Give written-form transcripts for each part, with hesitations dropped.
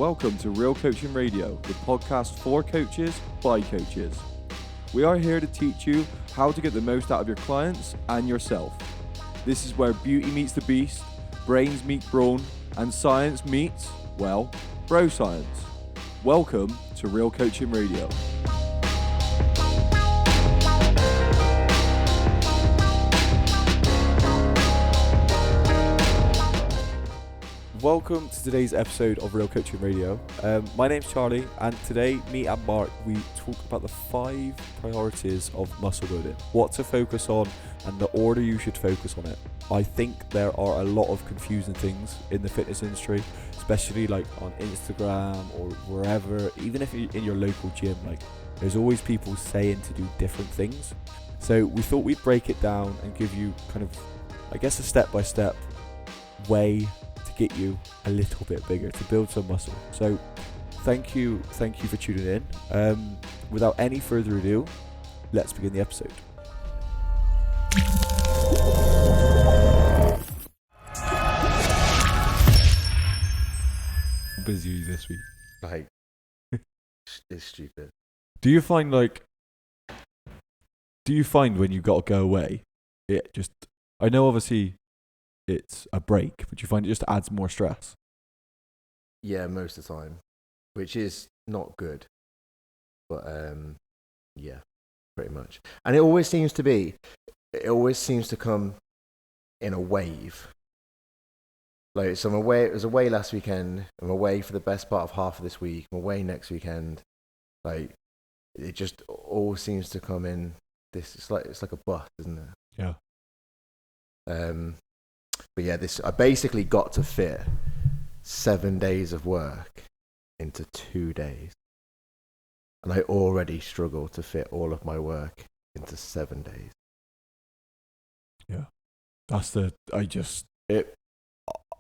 Welcome to Real Coaching Radio, the podcast for coaches by coaches. We are here to teach you how to get the most out of your clients and yourself. This is where beauty meets the beast, brains meet brawn, and science meets, well, bro science. Welcome to Real Coaching Radio. Welcome to today's episode of Real Coaching Radio. My name's Charlie, and today, me and Mark, we talk about the 5 priorities of muscle building, what to focus on, and the order you should focus on it. I think there are a lot of confusing things in the fitness industry, especially like on Instagram or wherever, even if you're in your local gym, like there's always people saying to do different things. So we thought we'd break it down and give you kind of, I guess, a step-by-step way to get you a little bit bigger, to build some muscle. So thank you for tuning in. Without any further ado, let's begin the episode. Busy this week. Like, it's stupid. Do you find when you got to go away, it just, I know obviously it's a break, but you find it just adds more stress? Yeah, most of the time, which is not good. But yeah, pretty much. And it always seems to come in a wave. Like, so I was away last weekend. I'm away for the best part of half of this week. I'm away next weekend. Like, it just all seems to come in this. It's like a bus, isn't it? Yeah. But yeah, I basically got to fit 7 days of work into 2 days. And I already struggle to fit all of my work into 7 days. Yeah.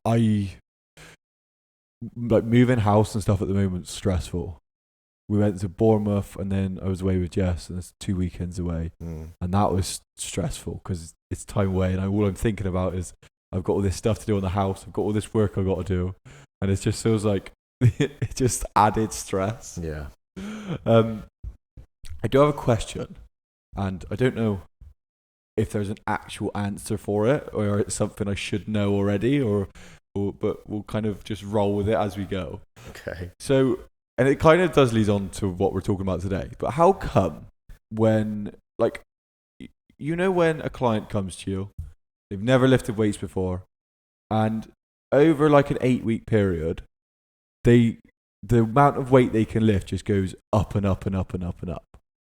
I like moving house and stuff at the moment is stressful. We went to Bournemouth and then I was away with Jess, and it's 2 weekends away. And that was stressful because it's time away, and all I'm thinking about is I've got all this stuff to do in the house. I've got all this work I've got to do. And it just feels like it just added stress. Yeah. I do have a question, and I don't know if there's an actual answer for it or it's something I should know already, but we'll kind of just roll with it as we go. Okay. So, and it kind of does lead on to what we're talking about today, but how come when, like, when a client comes to you, they've never lifted weights before, and over like an 8-week period, the amount of weight they can lift just goes up and up and up and up and up,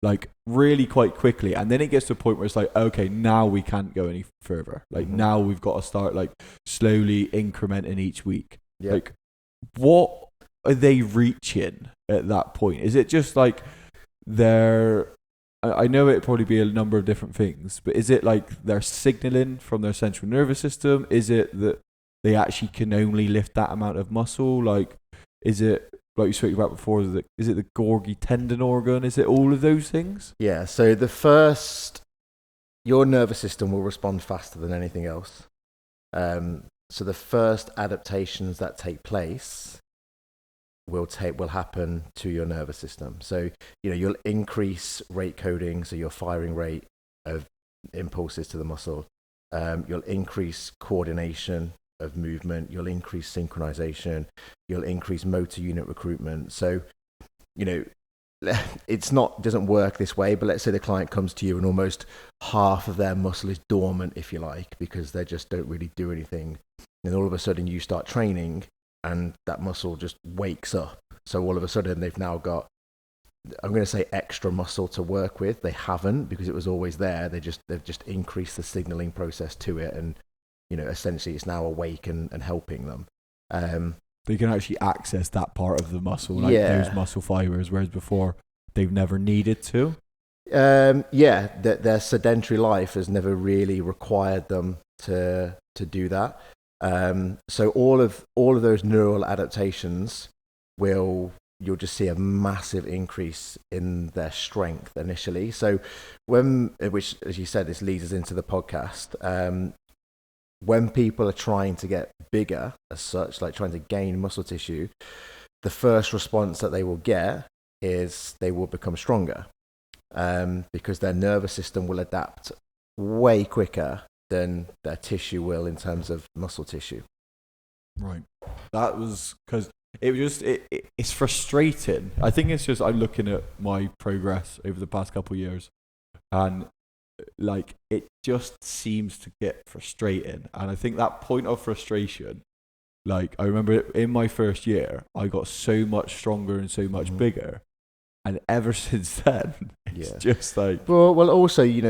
like really quite quickly. And then it gets to a point where it's like, okay, now we can't go any further. Like now we've got to start like slowly incrementing each week. Yeah. Like, what are they reaching at that point? Is it just like I know it'd probably be a number of different things, but is it like they're signaling from their central nervous system? Is it that they actually can only lift that amount of muscle? Like, is it, like you spoke about before, is it the Golgi tendon organ? Is it all of those things? Yeah, so your nervous system will respond faster than anything else. So the first adaptations that take place will happen to your nervous system. So, you'll increase rate coding, so your firing rate of impulses to the muscle. You'll increase coordination of movement. You'll increase synchronization. You'll increase motor unit recruitment. So, doesn't work this way, but let's say the client comes to you and almost half of their muscle is dormant, if you like, because they just don't really do anything. And all of a sudden you start training and that muscle just wakes up. So all of a sudden they've now got, I'm going to say, extra muscle to work with. They haven't, because it was always there. They've just increased the signaling process to it, and essentially it's now awake and helping them. They can actually access that part of the muscle, like those muscle fibers, whereas before they've never needed to. Their sedentary life has never really required them to do that. So all of those neural adaptations you'll just see a massive increase in their strength initially. So which, as you said, this leads us into the podcast. when people are trying to get bigger as such, like trying to gain muscle tissue, the first response that they will get is they will become stronger, because their nervous system will adapt way quicker than their tissue will in terms of muscle tissue. Right. That was because it's frustrating. I think it's just I'm looking at my progress over the past couple of years, and like it just seems to get frustrating. And I think that point of frustration, like I remember in my first year, I got so much stronger and so much bigger, and ever since then, it's just like well, also you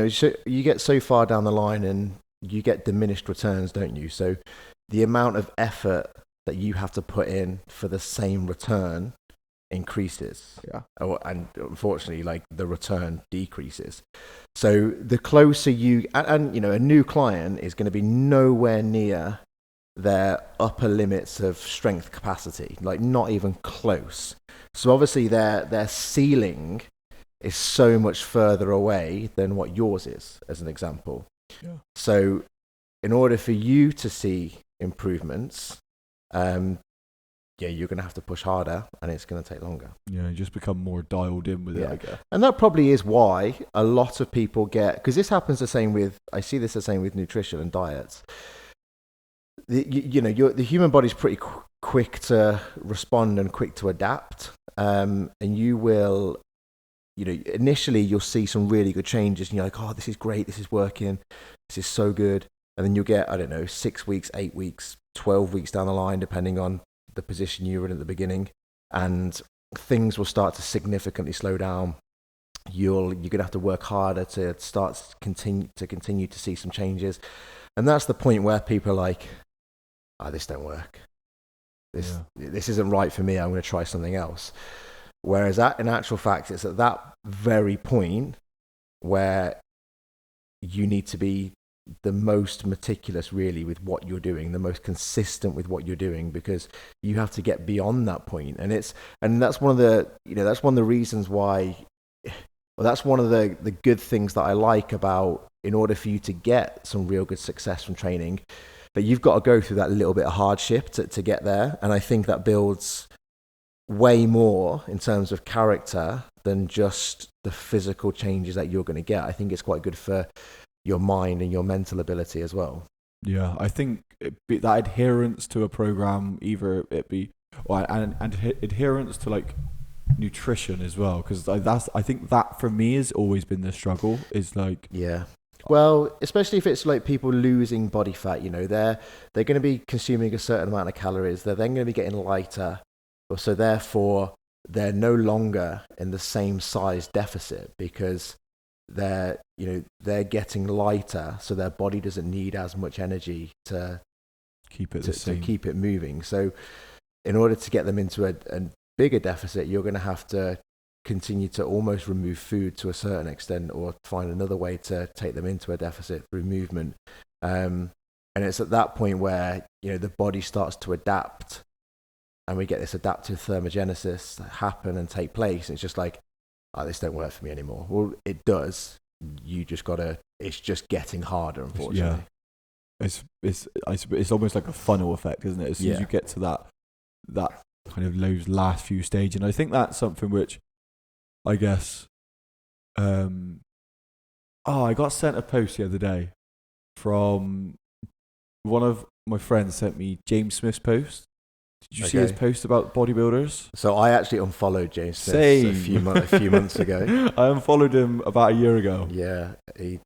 get so far down the line and you get diminished returns, don't you? So the amount of effort that you have to put in for the same return increases. And unfortunately, like the return decreases. So the closer and a new client is going to be nowhere near their upper limits of strength capacity, like not even close. So obviously their ceiling is so much further away than what yours is, as an example. Yeah. So in order for you to see improvements, you're going to have to push harder, and it's going to take longer. Yeah, you just become more dialed in with it, I guess. And that probably is why a lot of people because this happens I see this the same with nutrition and diets. The human body's pretty quick to respond and quick to adapt. And you will, initially you'll see some really good changes, and you're like, oh, this is great, this is working, this is so good. And then you'll get, 6 weeks, 8 weeks, 12 weeks down the line, depending on the position you were in at the beginning, and things will start to significantly slow down. You're going to have to work harder to continue to see some changes. And that's the point where people are like, oh, this don't work. This isn't right for me. I'm going to try something else. Whereas in actual fact, it's at that very point where you need to be the most meticulous really with what you're doing, the most consistent with what you're doing, because you have to get beyond that point. And that's one of the reasons why, that's one of the good things that I like about, in order for you to get some real good success from training, that you've got to go through that little bit of hardship to get there. And I think that builds way more in terms of character than just the physical changes that you're going to get. I think it's quite good for your mind and your mental ability as well. Yeah, I think that adherence to a program, either it be and adherence to like nutrition as well, because I think that for me has always been the struggle. Is like well, especially if it's like people losing body fat, they're going to be consuming a certain amount of calories. They're then going to be getting lighter, so therefore they're no longer in the same size deficit, because they're getting lighter, so their body doesn't need as much energy to keep it moving. So in order to get them into a bigger deficit, you're going to have to continue to almost remove food to a certain extent, or find another way to take them into a deficit through movement. And it's at that point where the body starts to adapt, and we get this adaptive thermogenesis happen and take place. And it's just like, oh, this don't work for me anymore. Well, it does. You just gotta. It's just getting harder, unfortunately. Yeah. It's almost like a funnel effect, isn't it? As soon as you get to that kind of those last few stages, and I think that's something which, I guess, I got sent a post the other day from one of my friends. Sent me James Smith's post. Did you see his post about bodybuilders? So I actually unfollowed James Smith a few months ago. I unfollowed him about a year ago. Yeah, he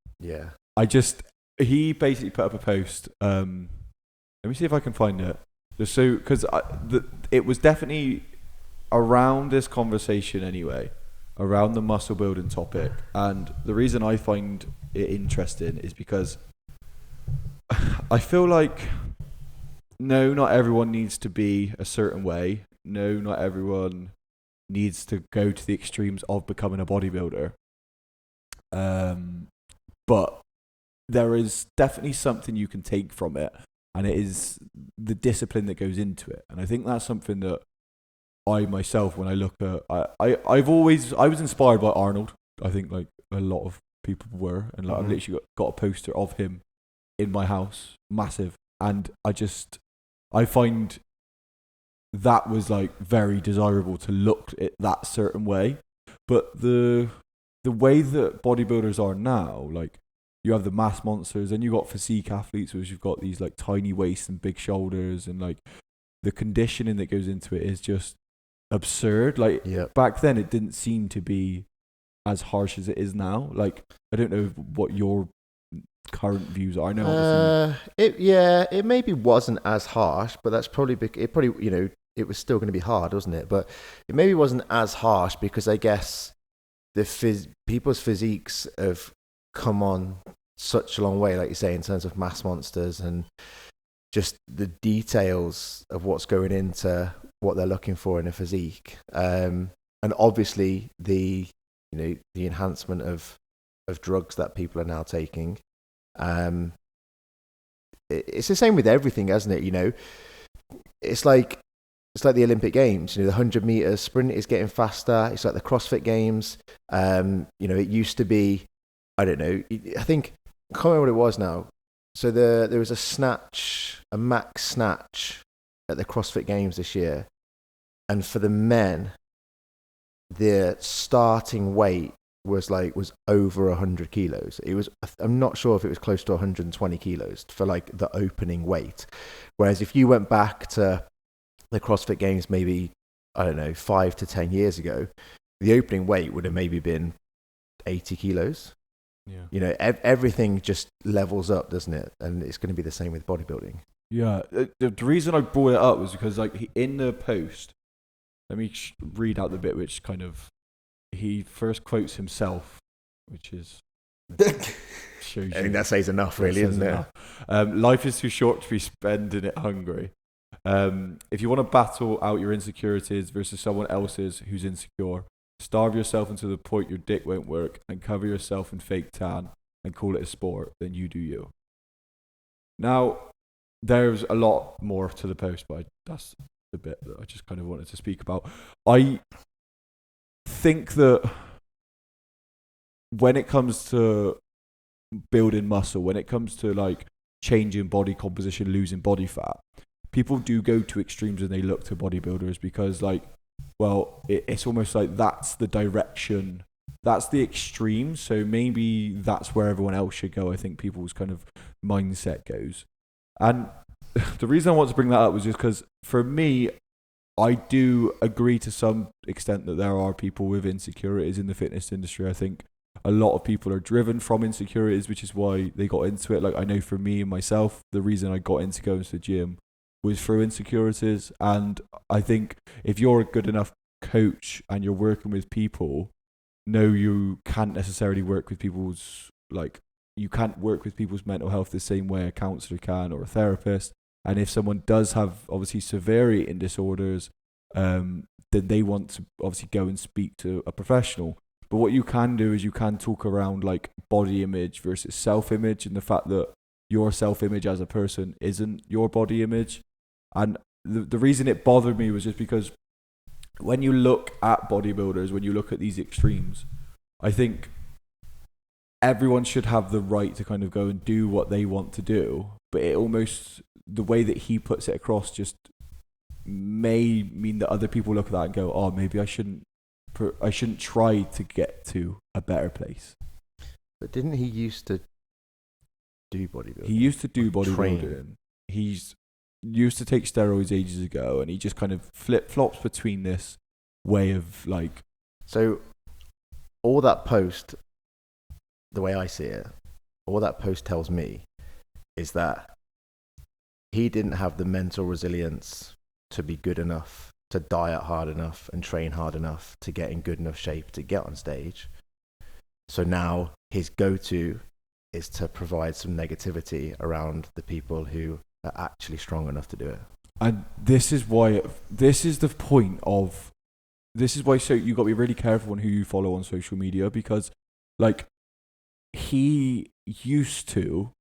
basically put up a post. Let me see if I can find it. Just so, because it was definitely around this conversation anyway, around the muscle building topic. And the reason I find it interesting is because I feel like, no, not everyone needs to be a certain way. No, not everyone needs to go to the extremes of becoming a bodybuilder. But there is definitely something you can take from it, and it is the discipline that goes into it. And I think that's something that I myself, when I look at, I was inspired by Arnold. I think like a lot of people were, and like I've literally got a poster of him in my house, massive. And I find that was like very desirable to look at that certain way. But the way that bodybuilders are now, like you have the mass monsters and you got physique athletes, which you've got these like tiny waists and big shoulders, and like the conditioning that goes into it is just absurd. Like back then it didn't seem to be as harsh as it is now. Like I don't know what your current views are. I know it maybe wasn't as harsh, but that's probably it was still going to be hard, wasn't it? But it maybe wasn't as harsh because I guess people's physiques have come on such a long way, like you say, in terms of mass monsters and just the details of what's going into what they're looking for in a physique, and obviously the enhancement of drugs that people are now taking. It's the same with everything, isn't it? It's like the Olympic Games. The 100 meters sprint is getting faster. It's like the CrossFit Games. It used to be, I don't know. I can't remember what it was now. So there was a max snatch at the CrossFit Games this year, and for the men, the starting weight was over 100 kilos. I'm not sure if it was close to 120 kilos for like the opening weight. Whereas if you went back to the CrossFit Games maybe, I don't know, 5 to 10 years ago, the opening weight would have maybe been 80 kilos. Yeah. Everything just levels up, doesn't it? And it's going to be the same with bodybuilding. Yeah. The reason I brought it up was because like in the post, let me read out the bit which kind of, he first quotes himself, which is shows I think that says enough, really, isn't it? Life is too short to be spending it hungry. If you want to battle out your insecurities versus someone else's who's insecure, starve yourself until the point your dick won't work and cover yourself in fake tan and call it a sport, then you do you. Now, there's a lot more to the post, but that's the bit that I just kind of wanted to speak about. I think that when it comes to building muscle, when it comes to like changing body composition, losing body fat, people do go to extremes and they look to bodybuilders because like, well, it's almost like that's the direction, that's the extreme, so maybe that's where everyone else should go. I think people's kind of mindset goes. And the reason I want to bring that up was just because for me, I do agree to some extent that there are people with insecurities in the fitness industry. I think a lot of people are driven from insecurities, which is why they got into it. Like I know for me and myself, the reason I got into going to the gym was through insecurities. And I think if you're a good enough coach and you're working with people, no, you can't necessarily work with people's, like, you can't work with people's mental health the same way a counselor can or a therapist. And if someone does have obviously severe eating disorders, then they want to obviously go and speak to a professional. But what you can do is you can talk around like body image versus self-image and the fact that your self-image as a person isn't your body image. And the reason it bothered me was just because when you look at bodybuilders, when you look at these extremes, I think everyone should have the right to kind of go and do what they want to do. But it almost, the way that he puts it across just may mean that other people look at that and go, oh, maybe I shouldn't try to get to a better place. But didn't he used to do bodybuilding? He used to do bodybuilding. He's used to take steroids ages ago, and he just kind of flip-flops between this way of like... So all that post, the way I see it, all that post tells me is that he didn't have the mental resilience to be good enough, to diet hard enough and train hard enough to get in good enough shape to get on stage. So now his go-to is to provide some negativity around the people who are actually strong enough to do it. And this is why, so you got to be really careful on who you follow on social media, because like he used to,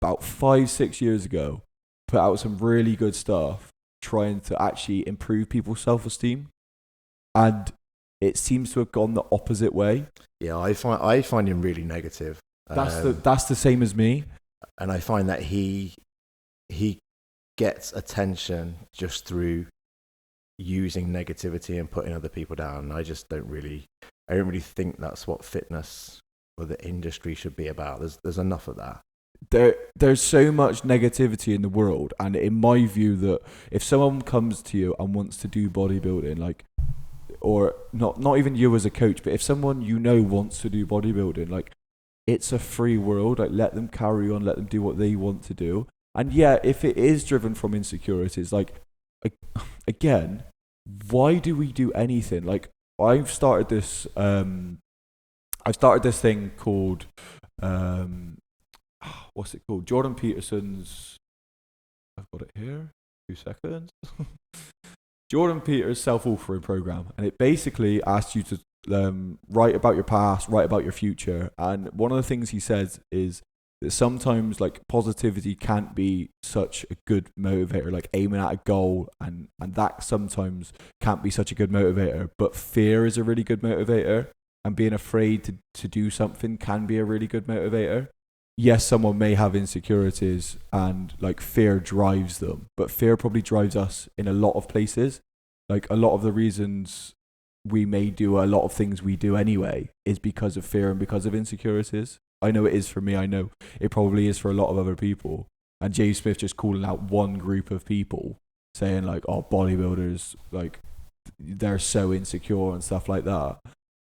about 5-6 years ago, put out some really good stuff trying to actually improve people's self-esteem, and it seems to have gone the opposite way. Yeah, I find him really negative. That's the same as me. And I find that he gets attention just through using negativity and putting other people down. I don't really think that's what fitness or the industry should be about. There's enough of that. There's so much negativity in the world, and in my view, that if someone comes to you and wants to do bodybuilding, like, or not even you as a coach, but if someone wants to do bodybuilding, like, it's a free world. Like, let them carry on, let them do what they want to do. And yeah, if it is driven from insecurities, like, again, why do we do anything? Like, I've started this thing called what's it called? Jordan Peterson's, I've got it here, 2 seconds. Jordan Peterson's self-authoring program, and it basically asks you to write about your past, write about your future. And one of the things he says is that sometimes, like, positivity can't be such a good motivator, like aiming at a goal, and that sometimes can't be such a good motivator, but fear is a really good motivator, and being afraid to do something can be a really good motivator. Yes, someone may have insecurities and, like, fear drives them, but fear probably drives us in a lot of places. Like, a lot of the reasons we may do a lot of things we do anyway is because of fear and because of insecurities. I know it is for me. I know it probably is for a lot of other people. And Jay Smith just calling out one group of people, saying, like, oh, bodybuilders, like, they're so insecure and stuff like that.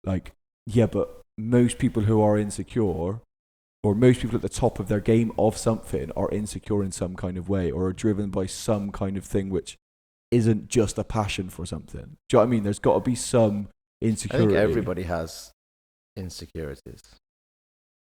Like, yeah, but most people who are insecure, or most people at the top of their game of something, are insecure in some kind of way, or are driven by some kind of thing which isn't just a passion for something. Do you know what I mean? There's got to be some insecurity. I think everybody has insecurities,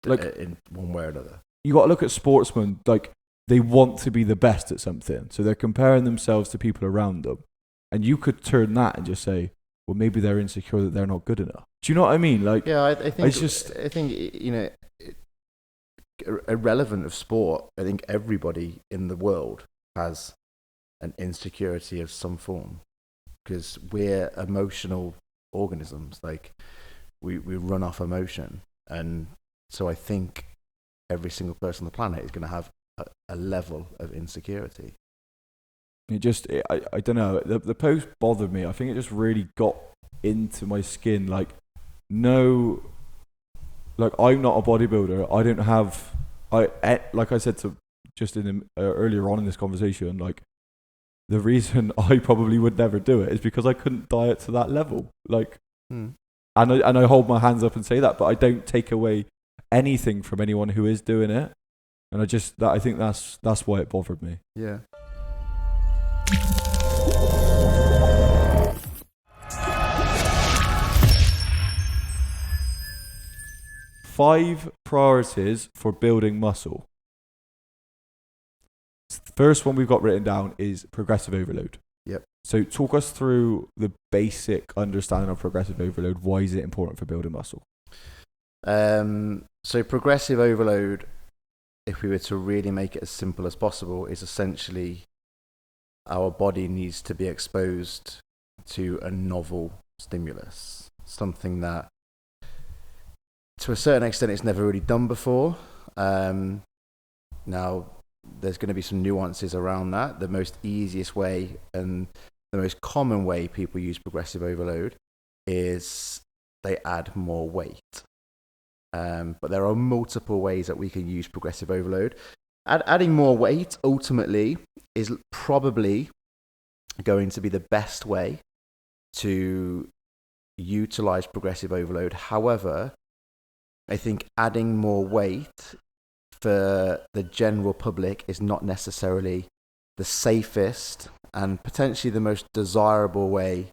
like, in one way or another. You got to look at sportsmen, like, they want to be the best at something, so they're comparing themselves to people around them. And you could turn that and just say, well, maybe they're insecure that they're not good enough. Do you know what I mean? Like, yeah, I think you know, irrelevant of sport, I think everybody in the world has an insecurity of some form, because we're emotional organisms. Like, we run off emotion, and so I think every single person on the planet is going to have a level of insecurity. I don't know, the post bothered me. I think it just really got into my skin. Like, no, like, I'm not a bodybuilder. I don't have, like I said to just in earlier on in this conversation, like, the reason I probably would never do it is because I couldn't diet to that level. Like, and I hold my hands up and say that, but I don't take away anything from anyone who is doing it. And I think that's why it bothered me. Yeah. Five priorities for building muscle. First one we've got written down is progressive overload. Yep. So talk us through the basic understanding of progressive overload. Why is it important for building muscle? So progressive overload, if we were to really make it as simple as possible, is essentially our body needs to be exposed to a novel stimulus, something that to a certain extent it's never really done before. Now, there's going to be some nuances around that. The most easiest way and the most common way people use progressive overload is they add more weight. But there are multiple ways that we can use progressive overload. Adding more weight ultimately is probably going to be the best way to utilize progressive overload. However, I think adding more weight for the general public is not necessarily the safest and potentially the most desirable way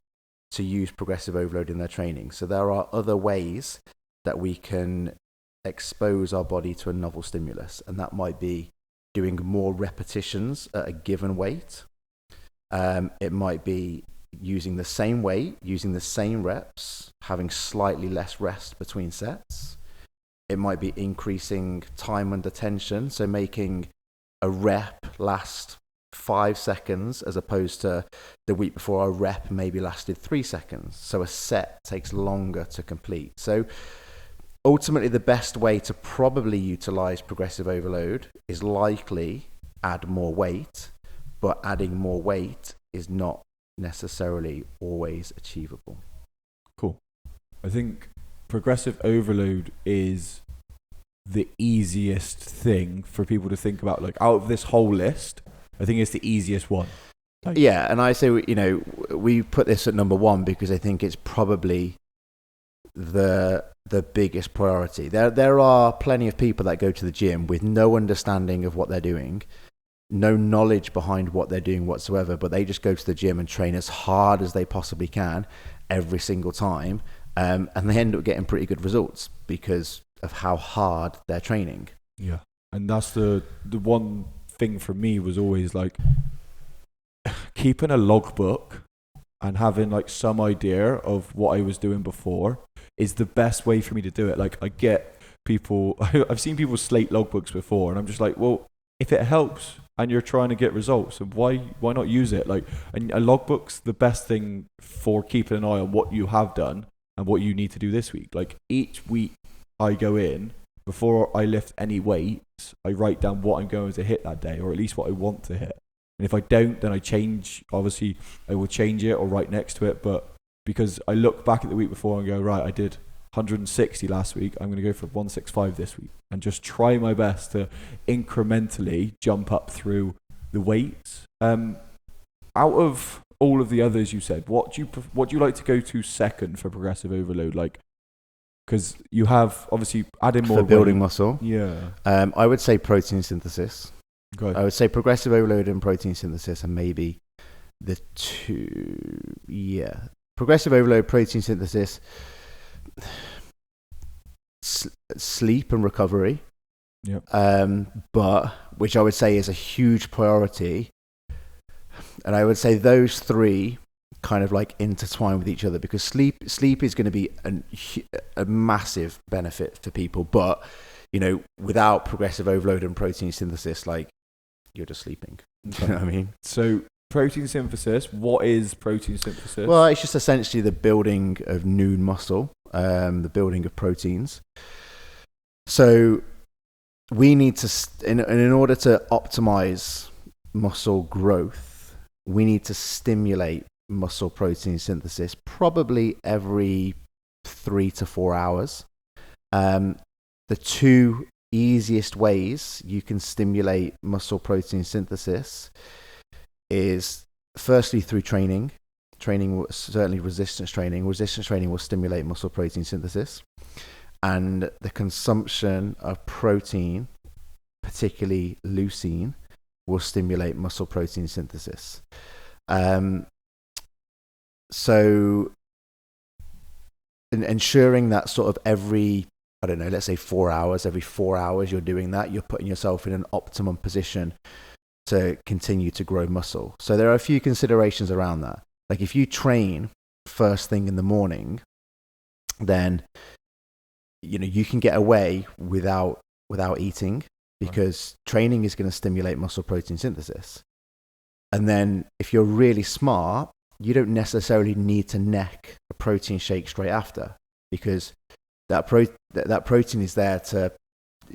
to use progressive overload in their training. So there are other ways that we can expose our body to a novel stimulus, and that might be doing more repetitions at a given weight. It might be using the same weight, using the same reps, having slightly less rest between sets. It might be increasing time under tension, so making a rep last 5 seconds as opposed to the week before a rep maybe lasted 3 seconds. So a set takes longer to complete. So ultimately, the best way to probably utilize progressive overload is likely add more weight, but adding more weight is not necessarily always achievable. Cool. I think progressive overload is the easiest thing for people to think about. Like, out of this whole list, I think it's the easiest one. Like, yeah, and I say, we put this at number one because I think it's probably the biggest priority. There are plenty of people that go to the gym with no understanding of what they're doing, no knowledge behind what they're doing whatsoever, but they just go to the gym and train as hard as they possibly can every single time, and they end up getting pretty good results because of how hard they're training. Yeah, and that's the one thing for me was always like keeping a logbook and having like some idea of what I was doing before is the best way for me to do it. Like, I get people, I've seen people slate logbooks before, and I'm just like, well, if it helps and you're trying to get results, and why not use it? Like, and a logbook's the best thing for keeping an eye on what you have done and what you need to do this week. Like, each week I go in, before I lift any weights, I write down what I'm going to hit that day, or at least what I want to hit. And if I don't, then I change. Obviously, I will change it or write next to it. But because I look back at the week before and go, right, I did 160 last week, I'm going to go for 165 this week, and just try my best to incrementally jump up through the weights. Out of all of the others you said, what do you like to go to second for progressive overload? Like, because you have obviously adding more for building weight. muscle. Yeah. I would say protein synthesis. Okay. I would say progressive overload and protein synthesis, and maybe the two. Yeah, progressive overload, protein synthesis, sleep and recovery. Yeah. But which I would say is a huge priority, and I would say those three kind of like intertwine with each other, because sleep is going to be a massive benefit for people, but without progressive overload and protein synthesis, like, you're just sleeping. Okay. You know what I mean? So protein synthesis, what is protein synthesis? Well, it's just essentially the building of new muscle, the building of proteins. So we need to, in order to optimize muscle growth, we need to stimulate muscle protein synthesis probably every 3 to 4 hours. The two easiest ways you can stimulate muscle protein synthesis is firstly through training. Certainly resistance training. Resistance training will stimulate muscle protein synthesis, and the consumption of protein, particularly leucine, will stimulate muscle protein synthesis. So ensuring that sort of every, I don't know, let's say 4 hours, every 4 hours you're doing that, you're putting yourself in an optimum position to continue to grow muscle. So there are a few considerations around that. Like, if you train first thing in the morning, then you can get away without eating, because training is going to stimulate muscle protein synthesis. And then if you're really smart, you don't necessarily need to neck a protein shake straight after, because that protein is there to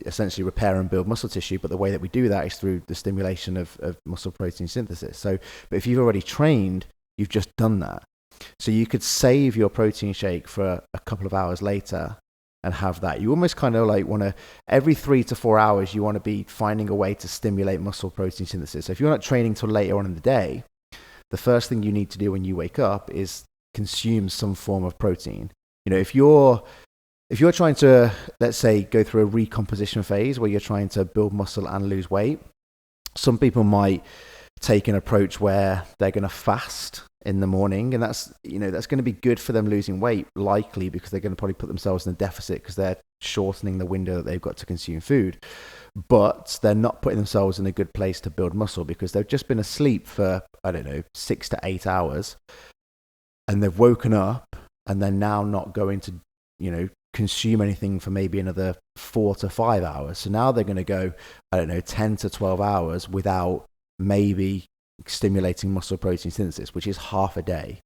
essentially repair and build muscle tissue, but the way that we do that is through the stimulation of muscle protein synthesis. So, but if you've already trained, you've just done that. So you could save your protein shake for a couple of hours later and have that. You almost kind of like want to, every 3 to 4 hours, you want to be finding a way to stimulate muscle protein synthesis. So if you're not training till later on in the day, the first thing you need to do when you wake up is consume some form of protein. If you're trying to, let's say, go through a recomposition phase where you're trying to build muscle and lose weight, some people might take an approach where they're going to fast in the morning, and that's going to be good for them losing weight, likely, because they're going to probably put themselves in a deficit because they're shortening the window that they've got to consume food. But they're not putting themselves in a good place to build muscle, because they've just been asleep for, 6 to 8 hours, and they've woken up and they're now not going to, consume anything for maybe another 4 to 5 hours. So now they're going to go, 10 to 12 hours without maybe stimulating muscle protein synthesis, which is half a day.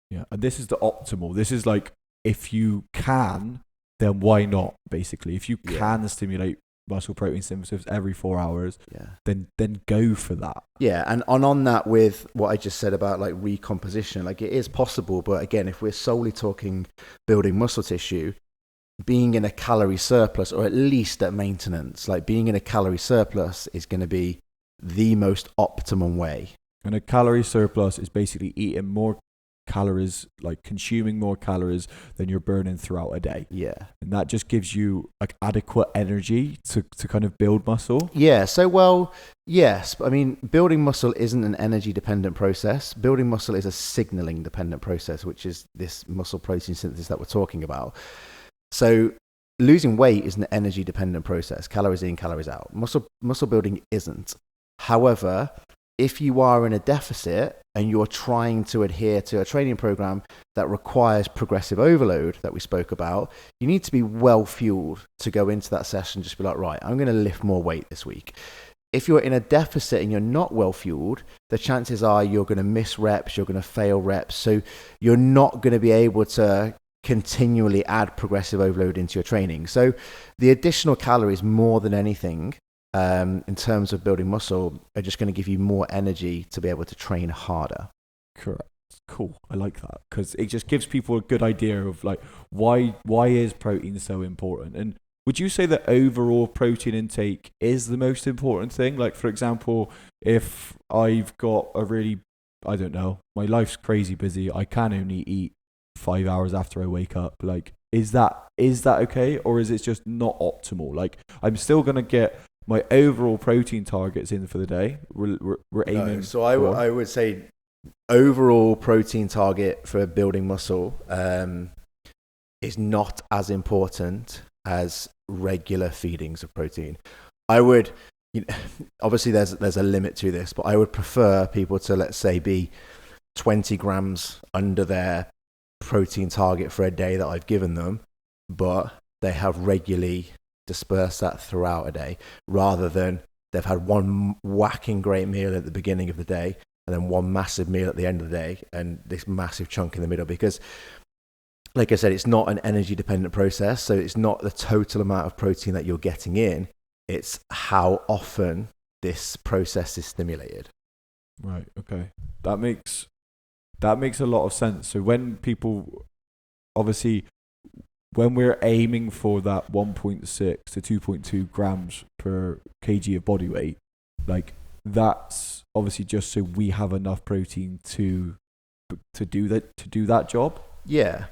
Yeah, and this is the optimal. This is like, if you can, then why not, basically. If you can stimulate muscle protein synthesis every 4 hours, Yeah. then go for that. Yeah, and on that with what I just said about like recomposition, like it is possible, but again, if we're solely talking building muscle tissue, being in a calorie surplus, or at least at maintenance, like being in a calorie surplus is going to be the most optimum way. And a calorie surplus is basically eating more calories, like consuming more calories than you're burning throughout a day. Yeah. And that just gives you like adequate energy to kind of build muscle. Yeah. So, well, yes. I mean, building muscle isn't an energy dependent process. Building muscle is a signaling dependent process, which is this muscle protein synthesis that we're talking about. So losing weight is an energy dependent process. Calories in, calories out. Muscle building isn't. However, if you are in a deficit and you're trying to adhere to a training program that requires progressive overload that we spoke about, you need to be well fueled to go into that session. Just be like, right, I'm going to lift more weight this week. If you're in a deficit and you're not well fueled, the chances are you're going to miss reps, you're going to fail reps. So you're not going to be able to continually add progressive overload into your training. So the additional calories, more than anything, in terms of building muscle, are just going to give you more energy to be able to train harder. Correct. Cool. I like that because it just gives people a good idea of like why is protein so important. And would you say that overall protein intake is the most important thing? Like, for example, if I've got I don't know, my life's crazy busy, I can only eat 5 hours after I wake up. Like, is that okay, or is it just not optimal? Like, I'm still gonna get my overall protein targets in for the day. We're aiming. No, so I would say overall protein target for building muscle is not as important as regular feedings of protein. I would, obviously there's a limit to this, but I would prefer people to, let's say, be 20 grams under their protein target for a day that I've given them, but they have regularly dispersed that throughout a day, rather than they've had one whacking great meal at the beginning of the day and then one massive meal at the end of the day and this massive chunk in the middle. Because like I said, it's not an energy dependent process, so it's not the total amount of protein that you're getting in, it's how often this process is stimulated. Right. Okay. That makes a lot of sense. So when people, obviously, when we're aiming for that 1.6 to 2.2 grams per kg of body weight, like that's obviously just so we have enough protein to do that job. Yeah,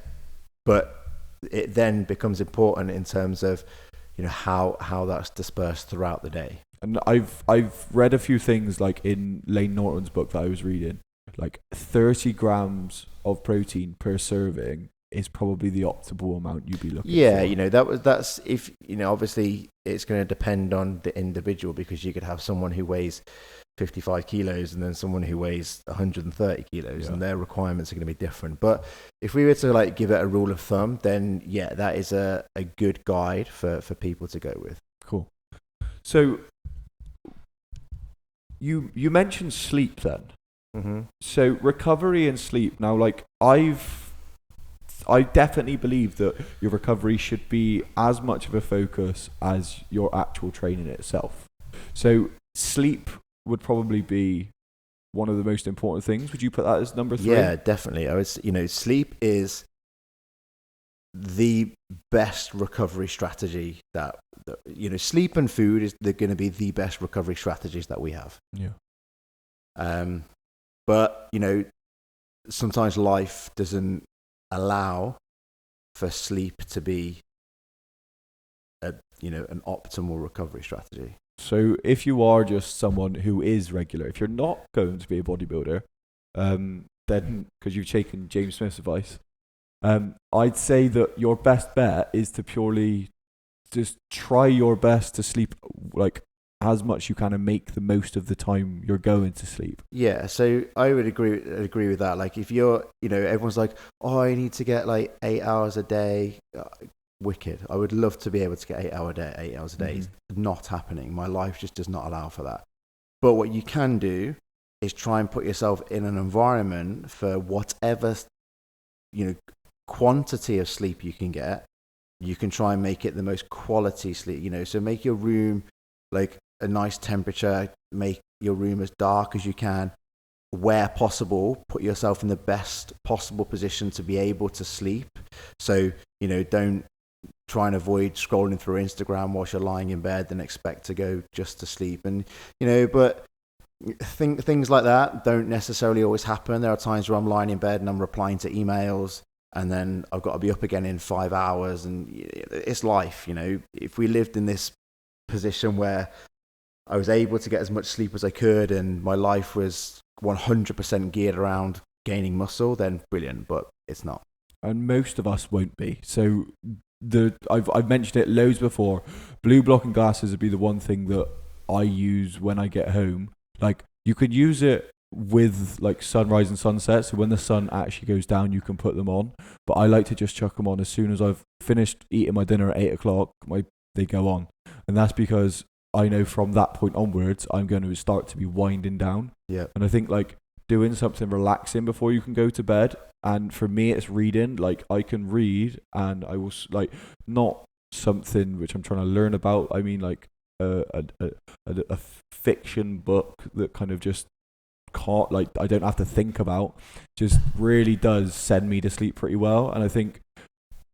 but it then becomes important in terms of how that's dispersed throughout the day. And I've read a few things like in Lane Norton's book that I was reading, like 30 grams of protein per serving is probably the optimal amount you'd be looking for. Yeah, that's if obviously it's going to depend on the individual, because you could have someone who weighs 55 kilos and then someone who weighs 130 kilos, and their requirements are going to be different. But if we were to like give it a rule of thumb, then yeah, that is a good guide for people to go with. Cool. So you mentioned sleep then. Mm-hmm. So recovery and sleep. Now, like I definitely believe that your recovery should be as much of a focus as your actual training itself. So sleep would probably be one of the most important things. Would you put that as number 3? Yeah, definitely. I was, sleep is the best recovery strategy that sleep and food is going to be the best recovery strategies that we have. Yeah. But sometimes life doesn't allow for sleep to be an optimal recovery strategy. So if you are just someone who is regular, if you're not going to be a bodybuilder, then because you've taken James Smith's advice, I'd say that your best bet is to purely just try your best to sleep like as much you can and make the most of the time you're going to sleep. Yeah, so I would agree with that. Like if you're, everyone's like, oh, I need to get like 8 hours a day. Wicked. I would love to be able to get 8 hours a day. Mm-hmm. It's not happening. My life just does not allow for that. But what you can do is try and put yourself in an environment for whatever, quantity of sleep you can get, you can try and make it the most quality sleep, you know, so make your room like a nice temperature, make your room as dark as you can, where possible, put yourself in the best possible position to be able to sleep. So, you know, don't try and avoid scrolling through Instagram whilst you're lying in bed and expect to go just to sleep. And, you know, but things like that don't necessarily always happen. There are times where I'm lying in bed and I'm replying to emails, and then I've got to be up again in 5 hours, and it's life, you know. If we lived in this position where I was able to get as much sleep as I could and my life was 100% geared around gaining muscle, then brilliant, but it's not. And most of us won't be. So I've mentioned it loads before. Blue blocking glasses would be the one thing that I use when I get home. Like, you could use it with like sunrise and sunset, so when the sun actually goes down you can put them on, but I like to just chuck them on as soon as I've finished eating my dinner at 8 o'clock. They go on, and that's because I know from that point onwards I'm going to start to be winding down. Yeah. And I think like doing something relaxing before you can go to bed, and for me it's reading. Like, I can read, and I will like, not something which I'm trying to learn about, I mean like a fiction book that kind of just can't, like, I don't have to think about, just really does send me to sleep pretty well. And I think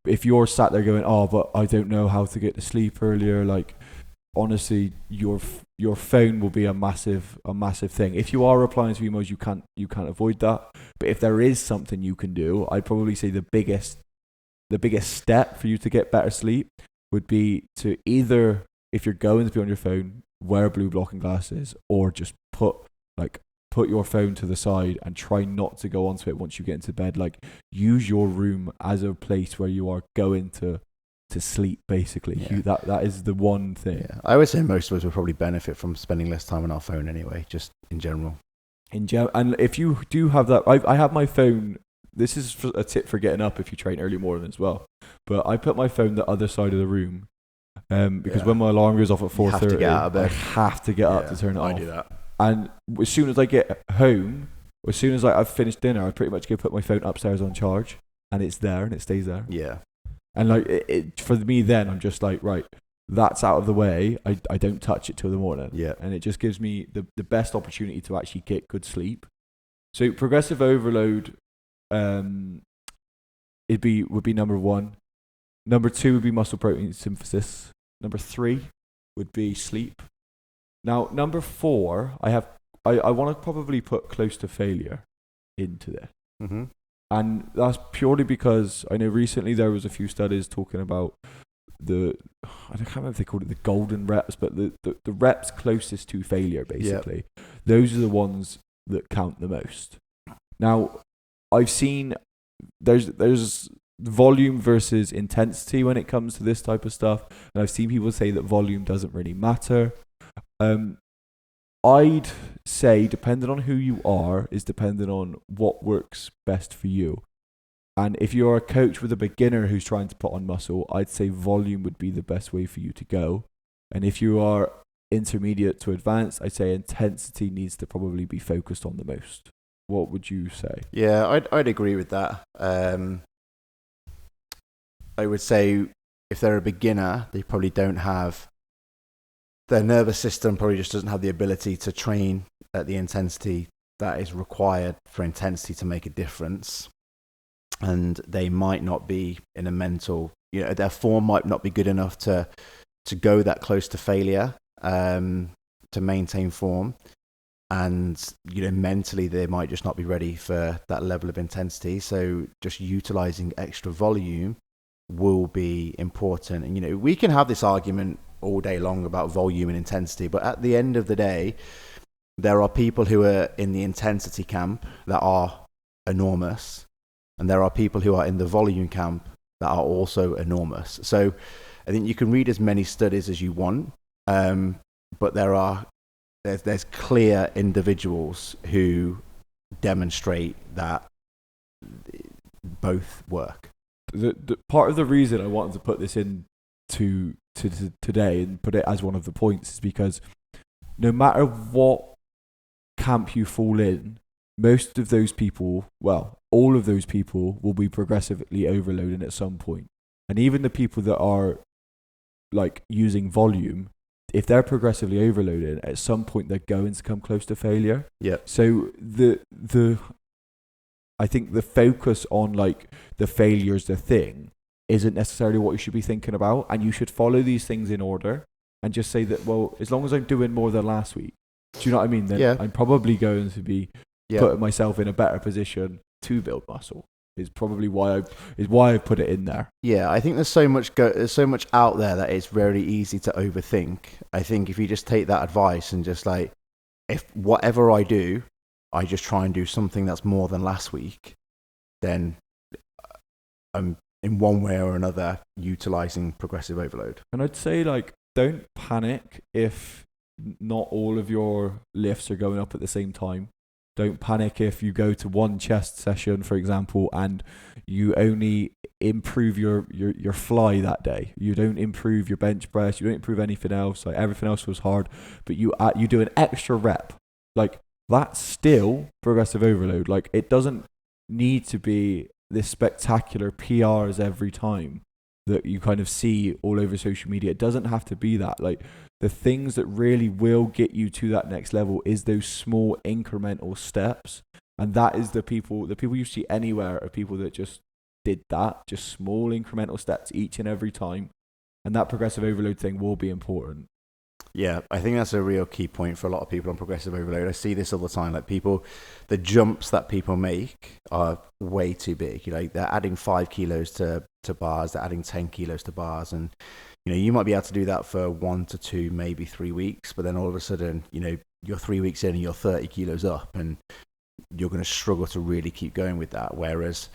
if you're sat there going, oh, but I don't know how to get to sleep earlier, like, honestly, your phone will be a massive thing. If you are replying to emails, you can't avoid that. But if there is something you can do, I'd probably say the biggest step for you to get better sleep would be to either, if you're going to be on your phone, wear blue blocking glasses, or just put your phone to the side and try not to go onto it once you get into bed. Like, use your room as a place where you are going to sleep, basically. Yeah. That is the one thing. Yeah. I would say most of us would probably benefit from spending less time on our phone anyway, just in general. And if you do have that, I have my phone. This is a tip for getting up if you train early morning as well. But I put my phone the other side of the room, because when my alarm goes off at 4:30, I have to get up to turn it off. I do that. And as soon as I get home, as soon as I've finished dinner, I pretty much go put my phone upstairs on charge, and it's there and it stays there. Yeah. And like it for me, then I'm just like, right, that's out of the way. I don't touch it till the morning. Yeah. And it just gives me the best opportunity to actually get good sleep. So progressive overload, would be number 1. Number 2 would be muscle protein synthesis. Number 3 would be sleep. Now, number 4, I want to probably put close to failure into this. Mm-hmm. And that's purely because I know recently there was a few studies talking about I can't remember if they called it the golden reps, but the reps closest to failure, basically. Yep. Those are the ones that count the most. Now, I've seen there's volume versus intensity when it comes to this type of stuff, and I've seen people say that volume doesn't really matter. I'd say, depending on who you are, is dependent on what works best for you. And if you're a coach with a beginner who's trying to put on muscle, I'd say volume would be the best way for you to go. And if you are intermediate to advanced, I'd say intensity needs to probably be focused on the most. What would you say? Yeah, I'd agree with that. I would say if they're a beginner, they probably don't have, their nervous system probably just doesn't have the ability to train at the intensity that is required for intensity to make a difference. And they might not be in a mental, their form might not be good enough to go that close to failure, to maintain form. And, mentally they might just not be ready for that level of intensity. So just utilizing extra volume will be important. And, we can have this argument all day long about volume and intensity, but at the end of the day, there are people who are in the intensity camp that are enormous, and there are people who are in the volume camp that are also enormous. So I think you can read as many studies as you want, but there's clear individuals who demonstrate that both work. The part of the reason I wanted to put this in to today and put it as one of the points is because no matter what camp you fall in, most of those people, well, all of those people will be progressively overloading at some point. And even the people that are like using volume, if they're progressively overloaded, at some point they're going to come close to failure. Yeah. So I think the focus on like the failure's the thing isn't necessarily what you should be thinking about, and you should follow these things in order and just say that, well, as long as I'm doing more than last week, do you know what I mean? Then I'm probably going to be putting myself in a better position to build muscle. Is probably why I put it in there. Yeah, I think there's so much out there that it's very easy to overthink. I think if you just take that advice and just like, if whatever I do, I just try and do something that's more than last week, then I'm in one way or another utilizing progressive overload. And I'd say like, don't panic if not all of your lifts are going up at the same time. Don't panic if you go to one chest session, for example, and you only improve your fly that day. You don't improve your bench press. You don't improve anything else. Like everything else was hard, but you do an extra rep. Like that's still progressive overload. Like it doesn't need to be this spectacular PRs every time that you kind of see all over social media. It doesn't have to be that. Like the things that really will get you to that next level is those small incremental steps. And that is the people you see anywhere are people that just did that, just small incremental steps each and every time. And that progressive overload thing will be important. Yeah, I think that's a real key point for a lot of people on progressive overload. I see this all the time. Like the jumps that people make are way too big. You know, they're adding 5 kilos to bars, they're adding 10 kilos to bars. And, you know, you might be able to do that for 1 to 2, maybe 3 weeks. But then all of a sudden, you know, you're 3 weeks in and you're 30 kilos up and you're going to struggle to really keep going with that. Whereas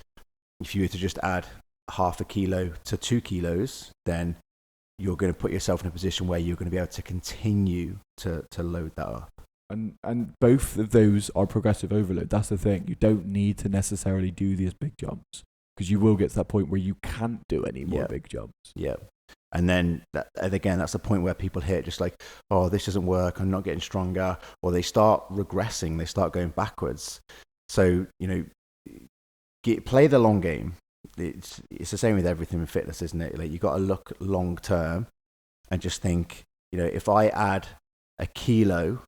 if you were to just add half a kilo to 2 kilos, then you're going to put yourself in a position where you're going to be able to continue to load that up. And both of those are progressive overload. That's the thing. You don't need to necessarily do these big jumps because you will get to that point where you can't do any more big jumps. Yeah. And then, and again, that's the point where people hit just like, oh, this doesn't work. I'm not getting stronger. Or they start regressing. They start going backwards. So, you know, play the long game. It's the same with everything in fitness, isn't it? Like you got to look long term and just think, you know, if I add a kilo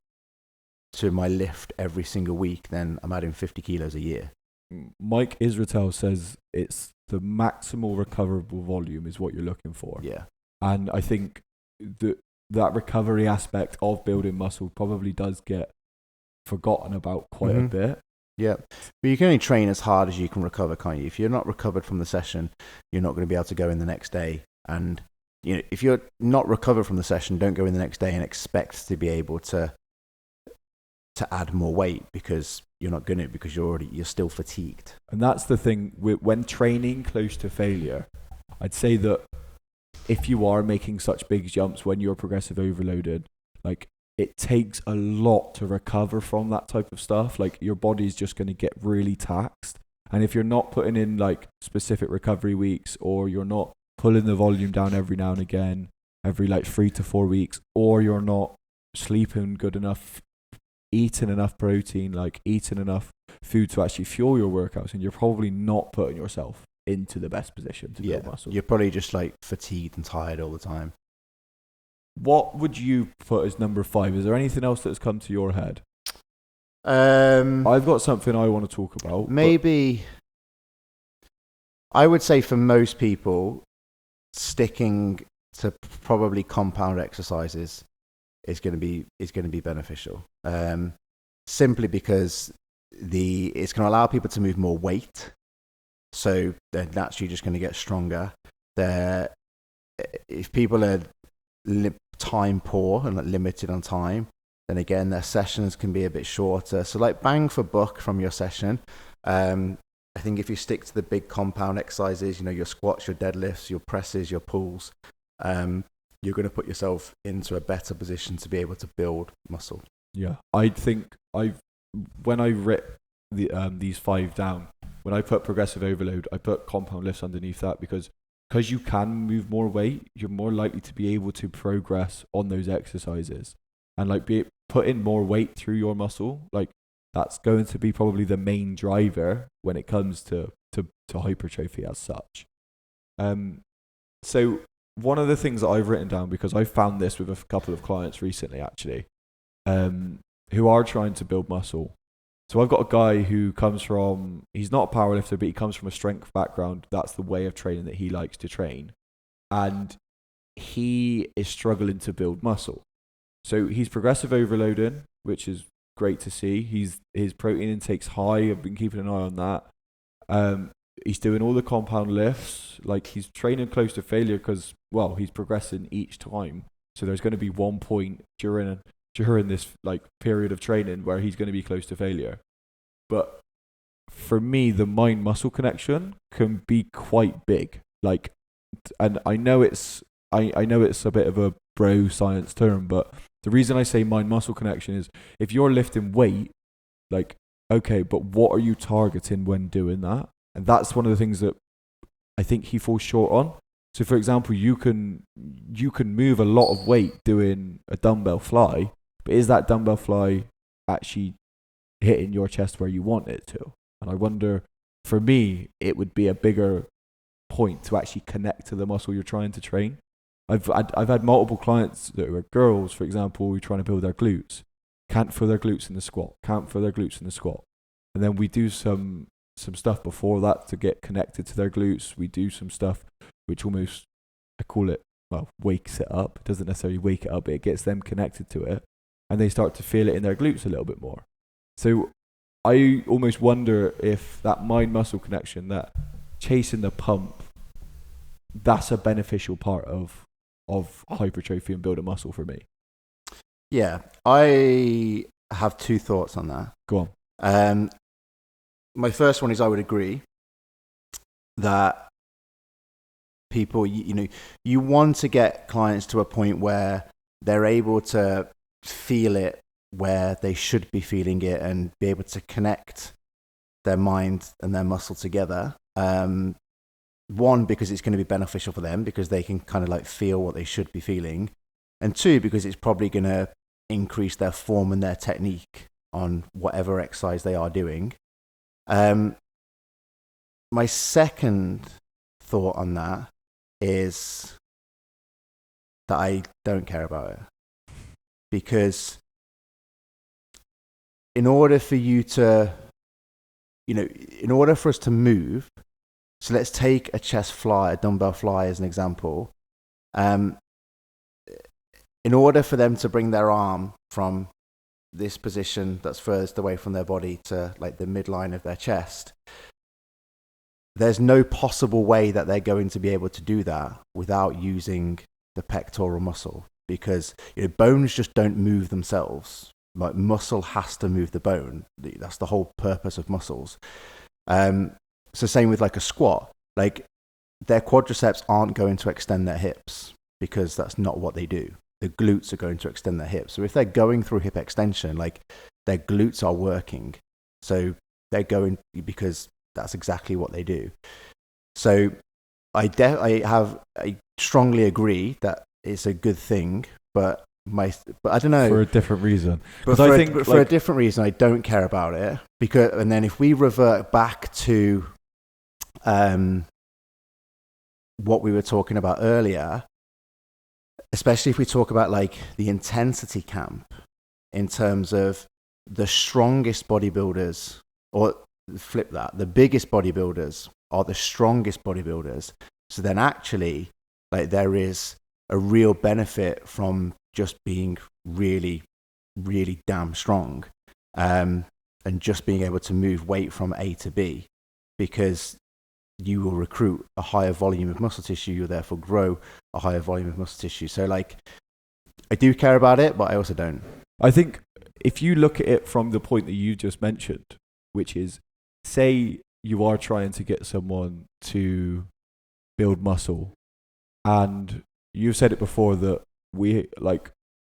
to my lift every single week, then I'm adding 50 kilos a year. Mike Israetel says it's the maximal recoverable volume is what you're looking for. Yeah. And I think that recovery aspect of building muscle probably does get forgotten about quite a bit. Yeah, but you can only train as hard as you can recover, can't you? If you're not recovered from the session, you're not going to be able to go in the next day. And you know, if you're not recovered from the session, don't go in the next day and expect to be able to add more weight because you're not going to, because you're still fatigued. And that's the thing when training close to failure. I'd say that if you are making such big jumps when you're progressive overloaded, like it takes a lot to recover from that type of stuff. Like your body's just going to get really taxed. And if you're not putting in like specific recovery weeks, or you're not pulling the volume down every now and again, every like 3 to 4 weeks, or you're not sleeping good enough, eating enough protein, like eating enough food to actually fuel your workouts, and you're probably not putting yourself into the best position to build muscle. You're probably just like fatigued and tired all the time. What would you put as number 5? Is there anything else that's come to your head? I've got something I want to talk about. Maybe I would say for most people, sticking to probably compound exercises is going to be beneficial. Simply because it's going to allow people to move more weight, so they're naturally just going to get stronger. If people are time poor and like limited on time, then again their sessions can be a bit shorter. So like bang for buck from your session. I think if you stick to the big compound exercises, you know, your squats, your deadlifts, your presses, your pulls, you're going to put yourself into a better position to be able to build muscle. Yeah, I think when I writ these 5 down, when I put progressive overload, I put compound lifts underneath that because you can move more weight, you're more likely to be able to progress on those exercises and like put in more weight through your muscle. Like that's going to be probably the main driver when it comes to hypertrophy as such. So one of the things that I've written down, because I found this with a couple of clients recently, actually, who are trying to build muscle. So I've got a guy who comes from, he's not a powerlifter, but he comes from a strength background. That's the way of training that he likes to train. And he is struggling to build muscle. So he's progressive overloading, which is great to see. His protein intake's high. I've been keeping an eye on that. He's doing all the compound lifts. Like, he's training close to failure because, well, he's progressing each time. So there's going to be one point during this like period of training where he's going to be close to failure. But for me, the mind muscle connection can be quite big. Like, and I know it's a bit of a bro science term, but the reason I say mind muscle connection is if you're lifting weight, like, okay, but what are you targeting when doing that? And that's one of the things that I think he falls short on. So, for example, you can move a lot of weight doing a dumbbell fly, but is that dumbbell fly actually hitting your chest where you want it to? And I wonder, for me, it would be a bigger point to actually connect to the muscle you're trying to train. I've had multiple clients that were girls, for example, who are trying to build their glutes, can't feel their glutes in the squat, and then we do some stuff before that to get connected to their glutes. We do some stuff which almost, I call it, well, wakes it up. It doesn't necessarily wake it up, but it gets them connected to it, and they start to feel it in their glutes a little bit more. So I almost wonder if that mind-muscle connection, that chasing the pump, that's a beneficial part of hypertrophy and building muscle for me. Yeah, I have two thoughts on that. Go on. My first one is I would agree that people, you want to get clients to a point where they're able to feel it where they should be feeling it and be able to connect their mind and their muscle together. One, because it's going to be beneficial for them because they can kind of like feel what they should be feeling. And two, because it's probably going to increase their form and their technique on whatever exercise they are doing. My second thought on that is that I don't care about it. Because in order for you to, in order for us to move, so let's take a chest fly, a dumbbell fly as an example. In order for them to bring their arm from this position that's furthest away from their body to like the midline of their chest, there's no possible way that they're going to be able to do that without using the pectoral muscle, because bones just don't move themselves. Like, muscle has to move the bone. That's the whole purpose of muscles. So same with like a squat, like their quadriceps aren't going to extend their hips because that's not what they do. The glutes are going to extend their hips. So if they're going through hip extension, like their glutes are working. So they're going because that's exactly what they do. So I strongly agree that it's a good thing, but I don't know, for a different reason. But for a different reason, I don't care about it because. And then if we revert back to what we were talking about earlier, especially if we talk about like the intensity camp, in terms of the strongest bodybuilders, or flip that, the biggest bodybuilders are the strongest bodybuilders. So then actually, like, there is a real benefit from just being really, really damn strong, and just being able to move weight from A to B, because you will recruit a higher volume of muscle tissue. You'll therefore grow a higher volume of muscle tissue. So like, I do care about it, but I also don't. I think if you look at it from the point that you just mentioned, which is, say you are trying to get someone to build muscle, and you've said it before that we, like,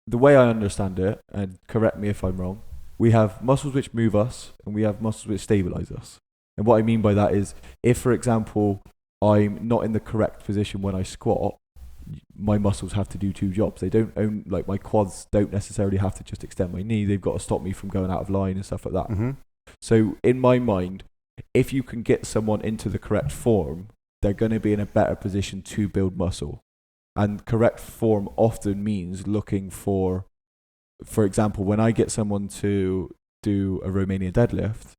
the way I understand it, and correct me if I'm wrong, we have muscles which move us and we have muscles which stabilize us. And what I mean by that is, if, for example, I'm not in the correct position when I squat, my muscles have to do two jobs. They don't like, my quads don't necessarily have to just extend my knee. They've got to stop me from going out of line and stuff like that. Mm-hmm. So in my mind, if you can get someone into the correct form, they're going to be in a better position to build muscle. And correct form often means looking for example, when I get someone to do a Romanian deadlift,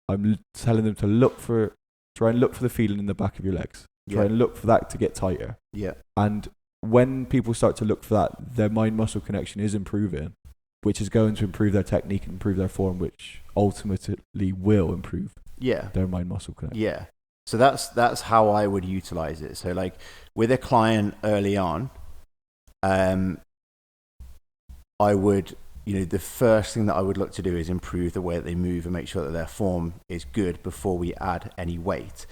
I'm telling them to try and look for the feeling in the back of your legs. Try and look for that to get tighter. Yeah. And when people start to look for that, their mind-muscle connection is improving, which is going to improve their technique and improve their form, which ultimately will improve their mind-muscle connection. Yeah. So that's how I would utilize it. So like with a client early on, I would, the first thing that I would look to do is improve the way that they move and make sure that their form is good before we add any weight.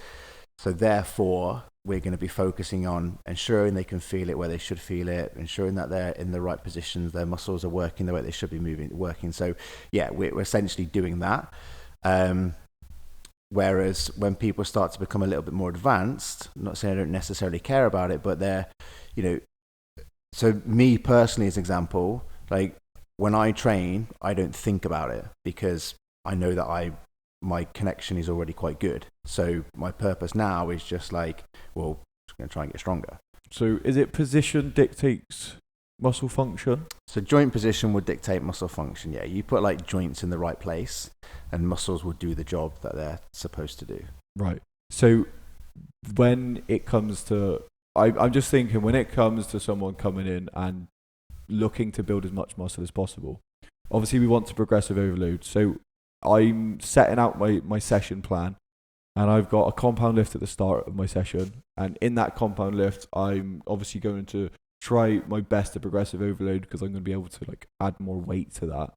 So therefore, we're going to be focusing on ensuring they can feel it where they should feel it, ensuring that they're in the right positions, their muscles are working the way they should be working. So yeah, we're essentially doing that. Whereas when people start to become a little bit more advanced, I'm not saying I don't necessarily care about it, but they're, so me personally as an example, like when I train, I don't think about it because I know that my connection is already quite good. So my purpose now is just like, well, just going to try and get stronger. So is it position dictates muscle function? So joint position would dictate muscle function. Yeah, you put like joints in the right place and muscles will do the job that they're supposed to do. Right. So when it comes to, I'm just thinking when it comes to someone coming in and looking to build as much muscle as possible, obviously we want to progressive overload. So I'm setting out my session plan and I've got a compound lift at the start of my session. And in that compound lift, I'm obviously going to try my best to progressive overload because I'm going to be able to like add more weight to that.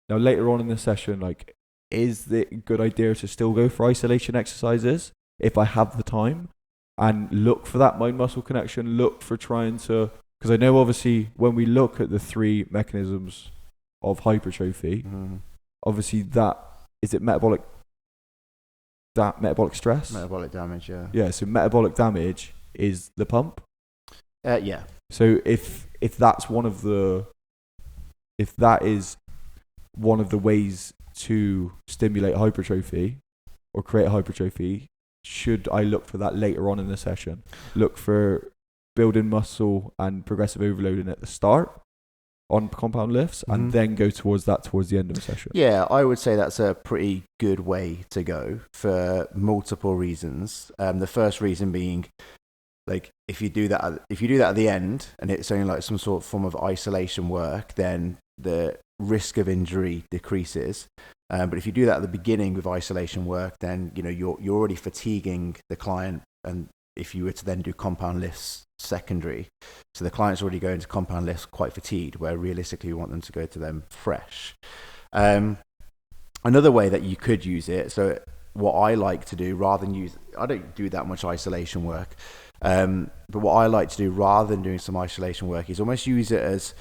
Now later on in the session, like, is it a good idea to still go for isolation exercises if I have the time and look for that mind muscle connection, look for trying to, because I know obviously when we look at the three mechanisms of hypertrophy, obviously that, is it metabolic stress? Metabolic damage, yeah. Yeah, so metabolic damage is the pump. Yeah. So if that is one of the ways to stimulate hypertrophy or create hypertrophy, should I look for that later on in the session? Look for building muscle and progressive overloading at the start on compound lifts and then go towards the end of the session? Yeah, I would say that's a pretty good way to go for multiple reasons. The first reason being, like, if you do that at the end and it's only like some sort of form of isolation work, then the risk of injury decreases. But if you do that at the beginning with isolation work, then you're already fatiguing the client. And if you were to then do compound lifts secondary, so the client's already going to compound lifts quite fatigued, where realistically we want them to go to them fresh. Another way that you could use it, so what I like to do I don't do that much isolation work, but what I like to do rather than doing some isolation work is almost use it as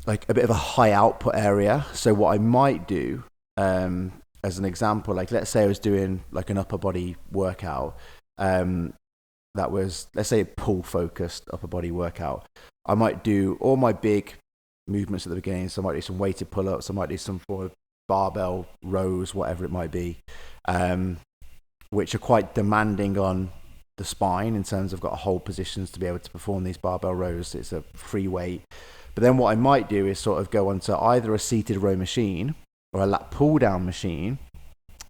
like a bit of a high output area. So what I might do, as an example, like let's say I was doing like an upper body workout, that was, let's say, a pull focused upper body workout. I might do all my big movements at the beginning. So I might do some weighted pull-ups. I might do some form of barbell rows, whatever it might be, which are quite demanding on the spine in terms of got to hold positions to be able to perform these barbell rows. It's a free weight. But then what I might do is sort of go onto either a seated row machine or a lat pull down machine,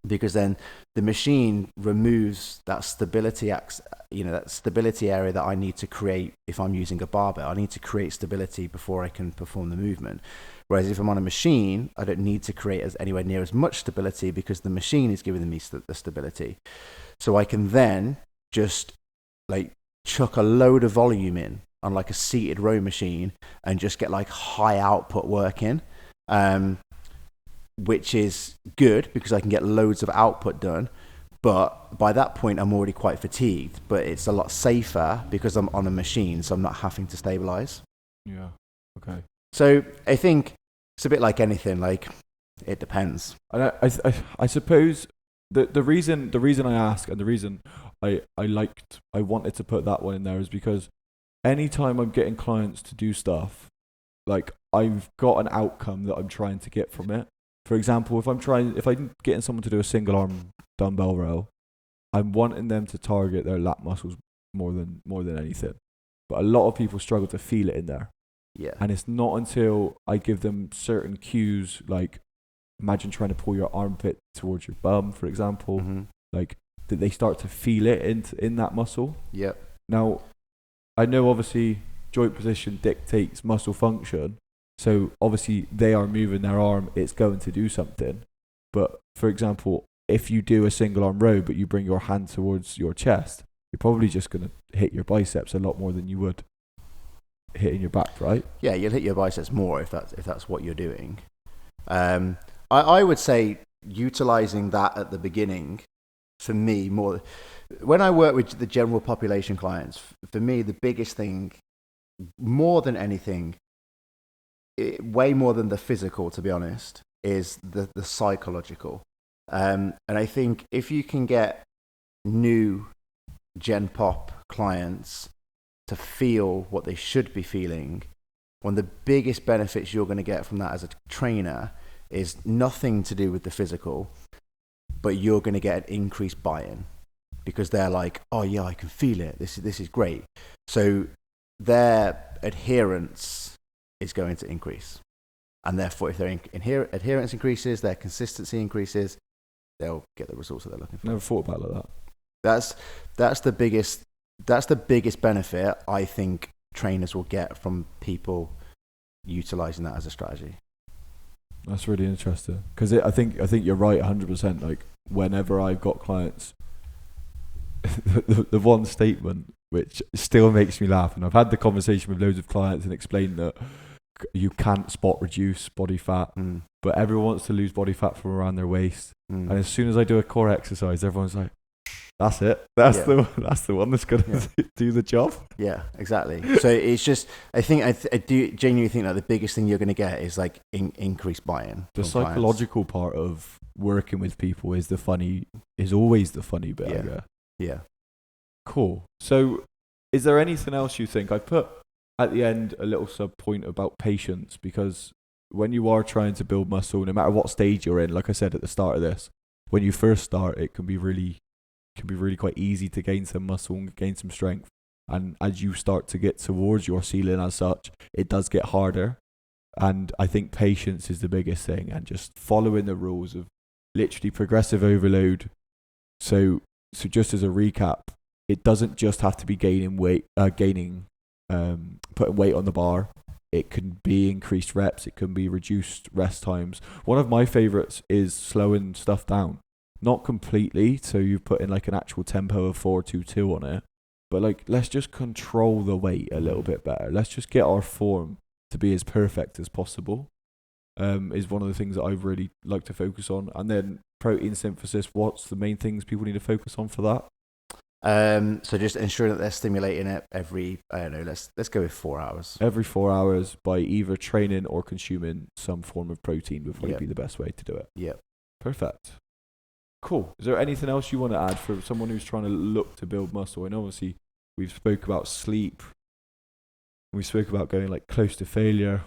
because then the machine removes that stability, that stability area that I need to create. If I'm using a barbell, I need to create stability before I can perform the movement. Whereas if I'm on a machine, I don't need to create anywhere near as much stability because the machine is giving me the stability. So I can then just like chuck a load of volume in on like a seated row machine and just get like high output work in. Which is good because I can get loads of output done. But by that point, I'm already quite fatigued. But it's a lot safer because I'm on a machine, so I'm not having to stabilize. Yeah. Okay. So I think it's a bit like anything. Like, it depends. And I suppose the reason I ask and the reason I wanted to put that one in there is because anytime I'm getting clients to do stuff, like I've got an outcome that I'm trying to get from it. For example, if I'm getting someone to do a single arm dumbbell row, I'm wanting them to target their lat muscles more than anything. But a lot of people struggle to feel it in there. Yeah. And it's not until I give them certain cues, like imagine trying to pull your armpit towards your bum, for example, like that they start to feel it in that muscle. Yep. Now, I know obviously joint position dictates muscle function. So obviously they are moving their arm, it's going to do something. But for example, if you do a single arm row, but you bring your hand towards your chest, you're probably just going to hit your biceps a lot more than you would hitting your back, right? Yeah, you'll hit your biceps more if that's what you're doing. I would say utilizing that at the beginning, for me, more. When I work with the general population clients, for me, the biggest thing, more than anything, way more than the physical, to be honest, is the psychological. And I think if you can get new Gen Pop clients to feel what they should be feeling, one of the biggest benefits you're going to get from that as a trainer is nothing to do with the physical, but you're going to get an increased buy-in because they're like, oh yeah, I can feel it. This is great. So their adherence is going to increase. And therefore, if their adherence increases, their consistency increases, they'll get the results that they're looking for. Never thought about it like that. That's the biggest benefit I think trainers will get from people utilizing that as a strategy. That's really interesting because I think you're right 100%. Like whenever I've got clients, the one statement which still makes me laugh, and I've had the conversation with loads of clients and explained that you can't spot reduce body fat, but everyone wants to lose body fat from around their waist. And as soon as I do a core exercise, everyone's like, that's it. That's the one that's going to do the job. Yeah, exactly. So it's just, I do genuinely think that the biggest thing you're going to get is like increased buy-in. The psychological part of working with people is always the funny bit, I guess. Yeah. Cool. So is there anything else you think? I put at the end a little sub point about patience, because when you are trying to build muscle, no matter what stage you're in, like I said at the start of this, when you first start, it can be really quite easy to gain some muscle and gain some strength. And as you start to get towards your ceiling as such, it does get harder. And I think patience is the biggest thing, and just following the rules of literally progressive overload. So just as a recap, it doesn't just have to be putting weight on the bar. It can be increased reps. It can be reduced rest times. One of my favorites is slowing stuff down. Not completely, so you put in like an actual tempo of 4-2-2 on it, but like let's just control the weight a little bit better. Let's just get our form to be as perfect as possible. Is one of the things that I really like to focus on. And then protein synthesis. What's the main things people need to focus on for that? So just ensuring that they're stimulating it every, I don't know, let's go with 4 hours. Every 4 hours by either training or consuming some form of protein would probably be the best way to do it. Yeah. Perfect. Cool. Is there anything else you want to add for someone who's trying to look to build muscle? And obviously we've spoke about sleep. We spoke about going like close to failure.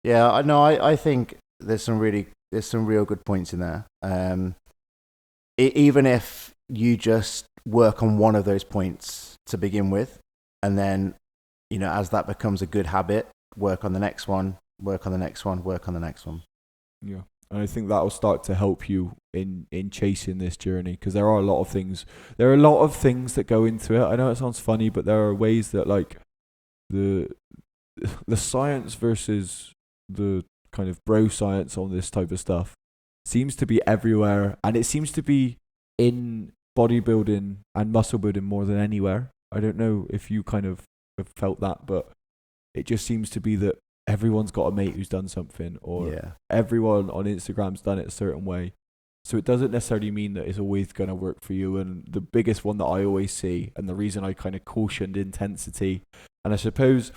Yeah, I know. I think there's some real good points in there. Even if you just work on one of those points to begin with, and then, as that becomes a good habit, work on the next one, work on the next one, work on the next one. Yeah. And I think that will start to help you in chasing this journey, because there are a lot of things that go into it. I know it sounds funny, but there are ways that like the science versus the kind of bro science on this type of stuff seems to be everywhere, and it seems to be in bodybuilding and muscle building more than anywhere. I don't know if you kind of have felt that, but it just seems to be that everyone's got a mate who's done something, or everyone on Instagram's done it a certain way. So it doesn't necessarily mean that it's always going to work for you. And the biggest one that I always see, and the reason I kind of cautioned intensity, and I suppose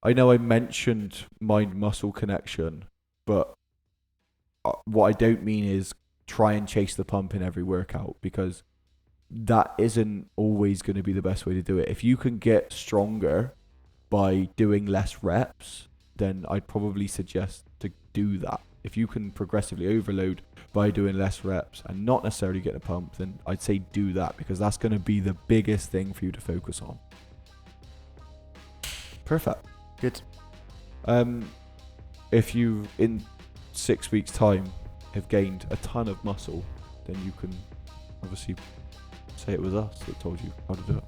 I know I mentioned mind-muscle connection, but what I don't mean is try and chase the pump in every workout, because that isn't always going to be the best way to do it. If you can get stronger by doing less reps, then I'd probably suggest to do that. if you can progressively overload by doing less reps and not necessarily getting a pump, then I'd say do that, because that's going to be the biggest thing for you to focus on. Perfect. Good. If you in 6 weeks time have gained a ton of muscle, then you can obviously say it was us that told you how to do it.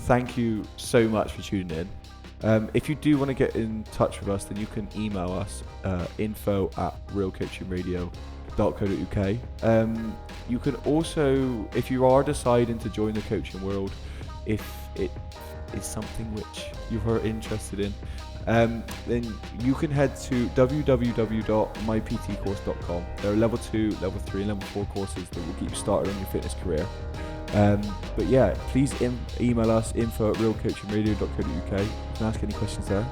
Thank you so much for tuning in. If you do want to get in touch with us, then you can email us info@realcoachingradio.co.uk. You can also, if you are deciding to join the coaching world, if it is something which you are interested in, then you can head to www.myptcourse.com. There are level 2, level 3 and level 4 courses that will get you started on your fitness career. But yeah, please email us info@realcoachingradio.co.uk. You can ask any questions there.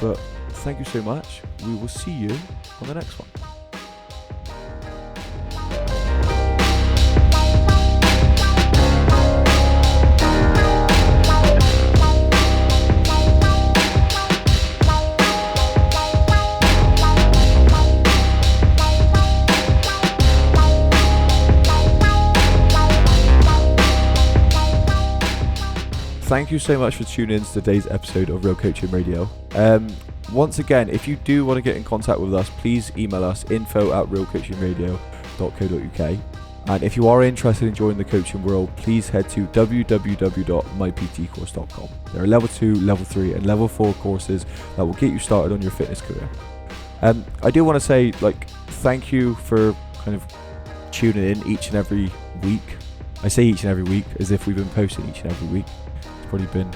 But thank you so much. We will see you on the next one. Thank you so much for tuning in to today's episode of Real Coaching Radio. Once again, if you do want to get in contact with us, please email us info@realcoachingradio.co.uk. And if you are interested in joining the coaching world, please head to www.myptcourse.com. There are level 2, level 3 and level 4 courses that will get you started on your fitness career. I do want to say, thank you for kind of tuning in each and every week. I say each and every week as if we've been posting each and every week. Probably been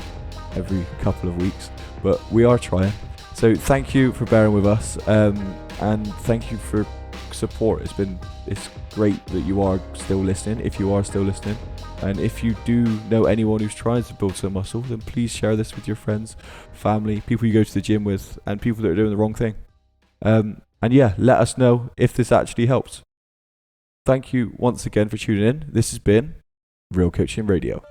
every couple of weeks, but we are trying. So thank you for bearing with us, and thank you for support. It's great that you are still listening, if you are still listening. And if you do know anyone who's trying to build some muscle, then please share this with your friends, family, people you go to the gym with, and people that are doing the wrong thing. And yeah, let us know if this actually helps. Thank you once again for tuning in. This has been Real Coaching Radio.